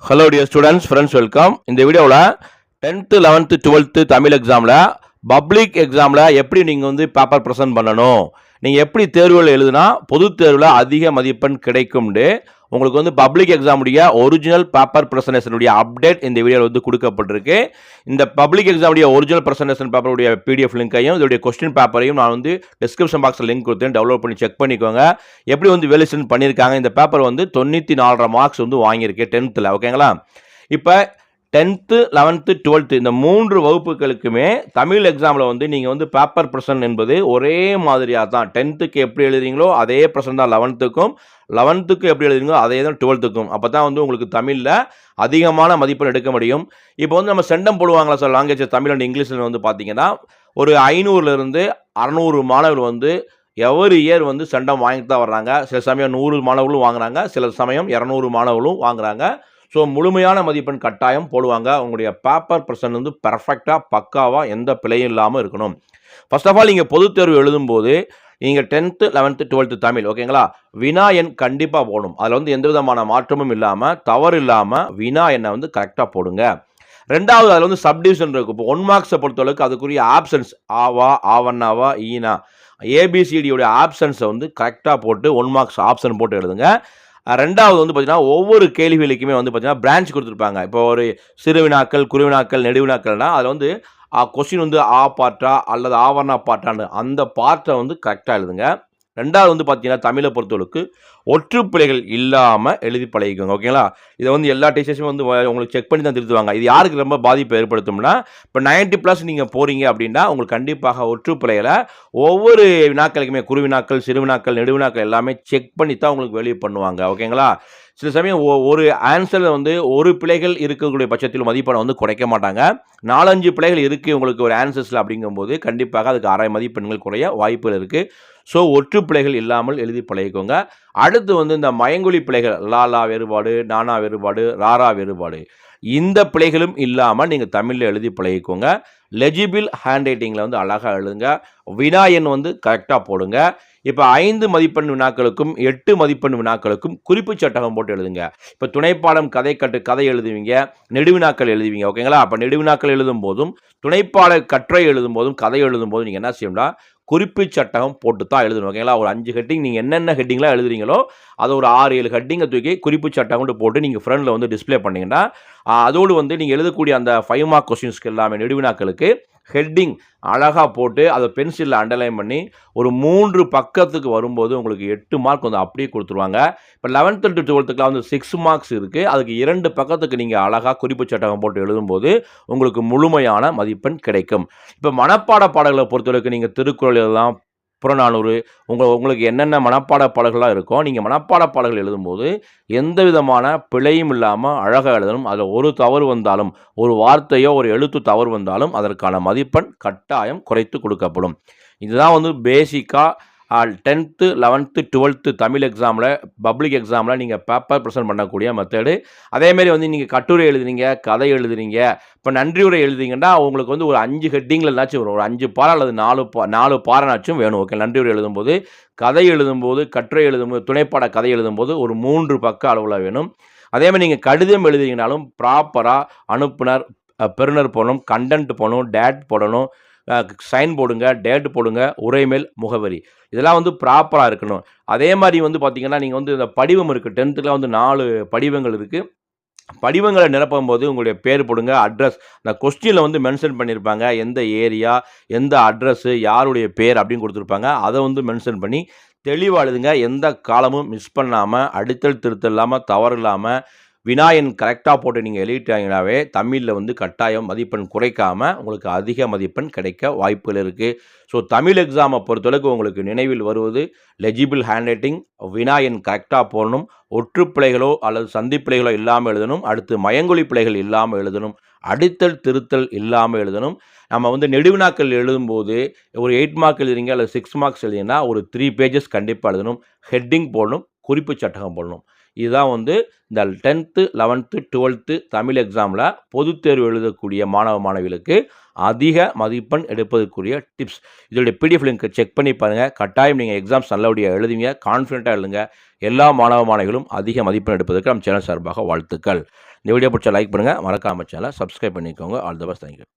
Hello dear students friends welcome. இந்த வீடியோவில் 10th 11th 12th Tamil எக்ஸாமில் பப்ளிக் எக்ஸாமில் எப்படி நீங்கள் வந்து பேப்பர் ப்ரெசென்ட் பண்ணணும், நீங்கள் எப்படி தேர்வுகள் எழுதுனா பொது தேர்வில் அதிக மதிப்பெண் கிடைக்கும்னு உங்களுக்கு வந்து பப்ளிக் எக்ஸாமுடைய ஒரிஜினல் பேப்பர் ப்ரெசன்டேஷனுடைய அப்டேட் இந்த வீடியோவில் வந்து கொடுக்கப்பட்டிருக்கு. இந்த பப்ளிக் எக்ஸாமுடைய ஒரிஜினல் ப்ரெசன்டேஷன் பேப்பருடைய பிடிஎஃப் லிங்கையும் இதோடைய கொஸ்டின் பேப்பரையும் நான் வந்து டிஸ்கிரிப்ஷன் பாக்ஸில் லிங்க் கொடுத்தேன், டவுன்லோட் பண்ணி செக் பண்ணிக்கோங்க. எப்படி வந்து வேலிடேஷன் பண்ணியிருக்காங்க. இந்த பேப்பர் வந்து 94.5 மார்க்ஸ் வந்து வாங்கியிருக்கு 10th. ஓகேங்களா? இப்போ 10th 11th 12th இந்த 3 வகுப்புகளுக்குமே தமிழ் எக்ஸாமில் வந்து நீங்கள் வந்து பேப்பர் ப்ரெசன்ட் என்பது ஒரே மாதிரியாக தான். 10th எப்படி எழுதுறீங்களோ அதே ப்ரெசன்ட் தான் 11th-க்கும், 11th எப்படி எழுதுறீங்களோ அதே தான் 12th-க்கும். அப்போ தான் வந்து உங்களுக்கு தமிழில் அதிகமான மதிப்பெண் எடுக்க முடியும். இப்போ வந்து நம்ம செண்டம் போடுவாங்களா சார் லாங்குவேஜ் தமிழ் அண்ட் இங்கிலீஷில் வந்து பார்த்தீங்கன்னா ஒரு 500லேருந்து 600 மாணவர்கள் வந்து எவரி இயர் வந்து செண்டம் வாங்கிட்டு தான் வர்றாங்க. சில சமயம் 100 மாணவர்களும் வாங்குறாங்க, சில சமயம் 200 மாணவர்களும் வாங்குறாங்க. ஸோ முழுமையான மதிப்பெண் கட்டாயம் போடுவாங்க. உங்களுடைய பேப்பர் ப்ரெசன்ட் வந்து பெர்ஃபெக்டாக பக்காவாக எந்த பிழையும் இல்லாமல் இருக்கணும். ஃபர்ஸ்ட் ஆஃப் ஆல் நீங்கள் பொதுத் தேர்வு எழுதும்போது நீங்கள் 10th 11th 12th தமிழ் ஓகேங்களா, வினா எண் கண்டிப்பாக போடணும். அதில் வந்து எந்த விதமான மாற்றமும் இல்லாமல் தவறு இல்லாமல் வினா எண்ணை வந்து கரெக்டாக போடுங்க. ரெண்டாவது அதில் வந்து சப்டிவிஷன் இருக்கும். இப்போ 1 மார்க்ஸை பொறுத்தளவுக்கு அதுக்குரிய ஆப்ஷன்ஸ் ஆவா, ஆவண்ணாவா, ஈனா, ஏபிசிடியோடைய ஆப்ஷன்ஸை வந்து கரெக்டாக போட்டு 1 மார்க்ஸ் ஆப்ஷன் போட்டு எழுதுங்க. ரெண்டாவது வந்து பார்த்தீங்கன்னா ஒவ்வொரு கேள்விகளுக்குமே வந்து பார்த்தீங்கன்னா பிரான்ச் கொடுத்துருப்பாங்க. இப்போ ஒரு சிறு வினாக்கள், குறுவினாக்கள், நெடுவினாக்கள்னா அதில் வந்து கொஸ்டின் வந்து ஆ பார்ட்டா அல்லது ஆவரணா பார்ட்டான்னு அந்த பார்ட்டை வந்து கரெக்டாக எழுதுங்க. ரெண்டாவது வந்து பார்த்தீங்கன்னா தமிழை பொறுத்தவரைக்கு ஒற்றுப்பிழைகள் இல்லாமல் எழுதி பழகிக்கோங்க. ஓகேங்களா? இதை வந்து எல்லா டீச்சர்ஸுமே வந்து உங்களுக்கு செக் பண்ணி தான் திருத்துவாங்க. இது யாருக்கு ரொம்ப பாதிப்பு ஏற்படுத்தும்னா, இப்போ 90+ நீங்கள் போகிறீங்க அப்படின்னா உங்களுக்கு கண்டிப்பாக ஒற்றுப்பிழைகளை ஒவ்வொரு வினாக்களுக்குமே குறுவினாக்கள், சிறுவினாக்கள், நெடுவினாக்கள் எல்லாமே செக் பண்ணி தான் உங்களுக்கு வெளியே பண்ணுவாங்க. ஓகேங்களா? சில சமயம் ஒரு ஆன்சரில் வந்து ஒரு பிழைகள் இருக்கக்கூடிய பட்சத்தில் மதிப்பெண்ணை வந்து குறைக்க மாட்டாங்க. 4-5 பிழைகள் இருக்குது உங்களுக்கு ஒரு ஆன்சர்ஸில் அப்படிங்கும்போது கண்டிப்பாக அதுக்கு அரை மதிப்பெண்கள் குறைய வாய்ப்புகள் இருக்குது. ஸோ ஒற்று பிழைகள் இல்லாமல் எழுதி பழகிக்கோங்க. அடுத்து வந்து இந்த மயங்கொலி பிழைகள் லாலா வேறுபாடு, நானா வேறுபாடு, ராரா வேறுபாடு இந்த பிழைகளும் இல்லாமல் நீங்கள் தமிழில் எழுதி பழகிக்கோங்க. லெஜிபிள் ஹேண்ட் ரைட்டிங்கில் வந்து அழகாக எழுதுங்க. வினா எண் வந்து கரெக்டாக போடுங்க. இப்போ 5 மதிப்பெண் வினாக்களுக்கும் 8 மதிப்பெண் வினாக்களுக்கும் குறிப்பு சட்டகம் போட்டு எழுதுங்க. இப்போ துணைப்பாடம் கதை எழுதுவீங்க, நெடுவினாக்கள் எழுதுவீங்க. ஓகேங்களா? அப்போ நெடுவினாக்கள் எழுதும் போதும் துணைப்பாட கட்டுரை எழுதும் போதும் கதை எழுதும் போதும் நீங்கள் என்ன செய்யணும்னா குறிப்பு சட்டகம் போட்டு தான் எழுதணும். ஓகேங்களா? ஒரு 5 ஹெட்டிங் நீங்கள் என்னென்ன ஹெட்டிங்லாம் எழுதுறீங்களோ அதை ஒரு 6-7 ஹெட்டிங்கை தூக்கி குறிப்பு சட்டகம் போட்டு நீங்கள் ஃப்ரண்டில் வந்து டிஸ்பிளே பண்ணிங்கன்னா அதோடு வந்து நீங்கள் எழுதக்கூடிய அந்த 5 மார்க் கொஸ்டின்ஸ்க்கு எல்லாமே நெடுவினாக்களுக்கு ஹெட்டிங் அழகாக போட்டு அதை பென்சிலில் அண்டர்லைன் பண்ணி ஒரு 3 பக்கத்துக்கு வரும்போது உங்களுக்கு 8 மார்க் வந்து அப்படியே கொடுத்துருவாங்க. இப்போ 11th to 12th வந்து 6 மார்க்ஸ் இருக்குது. அதுக்கு 2 பக்கத்துக்கு நீங்கள் அழகாக குறிப்பு சட்டகம் போட்டு எழுதும்போது உங்களுக்கு முழுமையான மதிப்பெண் கிடைக்கும். இப்போ மனப்பாட பாடல்களை பொறுத்தவரைக்கும் நீங்கள் திருக்குறள் எழுதலாம், புறநானூறு உங்களுக்கு என்னென்ன மனப்பாட பாடல்களாக இருக்கோ நீங்கள் மனப்பாட பாடல்கள் எழுதும்போது எந்த விதமான பிழையும் இல்லாமல் அழகாக எழுதணும். அதில் ஒரு தவறு வந்தாலும் ஒரு வார்த்தையோ ஒரு எழுத்து தவறு வந்தாலும் அதற்கான மதிப்பெண் கட்டாயம் குறைத்து கொடுக்கப்படும். இதுதான் வந்து பேசிக்காக 10th 11th 12th தமிழ் எக்ஸாமில் பப்ளிக் எக்ஸாமில் நீங்கள் பேப்பர் ப்ரெசென்ட் பண்ணக்கூடிய மெத்தடு. அதேமாரி வந்து நீங்கள் கட்டுரை எழுதுறீங்க, கதை எழுதுறீங்க, இப்போ நன்றியுரை எழுதுறீங்கன்னா உங்களுக்கு வந்து ஒரு 5 ஹெட்டிங்கில் என்னாச்சும் வரும். ஒரு 5 பாறை அல்லது 4 பாறைனாச்சும் வேணும். ஓகே, நன்றியுரை எழுதும்போது, கதை எழுதும்போது, கட்டுரை எழுதும்போது, துணைப்பாட கதை எழுதும்போது ஒரு 3 பக்க அளவில் வேணும். அதேமாதிரி நீங்கள் கடிதம் எழுதுறீங்கனாலும் ப்ராப்பராக அனுப்புனர், பெறுநர் போடணும், கண்டென்ட் போடணும், டேட் போடணும், சைன் போடுங்க, டேட் போடுங்க, உரைமேல் முகவரி இதெல்லாம் வந்து ப்ராப்பராக இருக்கணும். அதே மாதிரி வந்து பார்த்தீங்கன்னா நீங்கள் வந்து இந்த படிவம் இருக்குது. 10th வந்து 4 படிவங்கள் இருக்குது. படிவங்களை நிரப்பும் போது உங்களுடைய பேர் போடுங்க, அட்ரஸ் இந்த கொஸ்டினில் வந்து மென்ஷன் பண்ணியிருப்பாங்க. எந்த ஏரியா, எந்த அட்ரஸ்ஸு, யாருடைய பேர் அப்படின்னு கொடுத்துருப்பாங்க. அதை வந்து மென்ஷன் பண்ணி தெளிவாக எழுதுங்க. எந்த காலமும் மிஸ் பண்ணாமல், அடித்தல் திருத்தல் இல்லாமல், தவறு இல்லாமல் வினாயன் கரெக்டாக போட்டு நீங்கள் எழுதிட்டாங்கனாவே தமிழில் வந்து கட்டாயம் மதிப்பெண் குறைக்காமல் உங்களுக்கு அதிக மதிப்பெண் கிடைக்க வாய்ப்புகள் இருக்குது. ஸோ தமிழ் எக்ஸாமை பொறுத்தளவுக்கு உங்களுக்கு நினைவில் வருவது லெஜிபிள் ஹேண்ட் ரைட்டிங், வினாயன் கரெக்டாக போடணும், ஒற்றுப்பிழைகளோ அல்லது சந்திப்பிழைகளோ இல்லாமல் எழுதணும், அடுத்து மயங்கொலி பிழைகள் இல்லாமல் எழுதணும், அடித்தல் திருத்தல் இல்லாமல் எழுதணும். நம்ம வந்து நெடுவினாக்கள் எழுதும்போது ஒரு 8 மார்க் எழுதுறீங்க அல்லது 6 மார்க்ஸ் எழுதிங்கன்னா ஒரு 3 பேஜஸ் கண்டிப்பாக எழுதணும், ஹெட்டிங் போடணும், குறிப்பு சட்டகம் போடணும். இதுதான் வந்து இந்த 10th 11th 12th தமிழ் எக்ஸாமில் பொதுத் தேர்வு எழுதக்கூடிய மாணவ மாணவிகளுக்கு அதிக மதிப்பெண் எடுப்பதற்குரிய டிப்ஸ். இதோடைய பிடிஎஃப் லிங்க் செக் பண்ணி பாருங்கள். கட்டாயம் நீங்கள் எக்ஸாம்ஸ் நல்லபடியாக எழுதுங்க, கான்ஃபிடென்ட்டாக எழுதுங்க. எல்லா மாணவ மாணவிகளும் அதிக மதிப்பெண் எடுப்பதற்கு நம்ம சேனல் சார்பாக வாழ்த்துக்கள். இந்த வீடியோ பிடிச்சா லைக் பண்ணுங்கள், மறக்காம சேனலை சப்ஸ்கிரைப் பண்ணிக்கோங்க. All the best. தேங்க்யூ.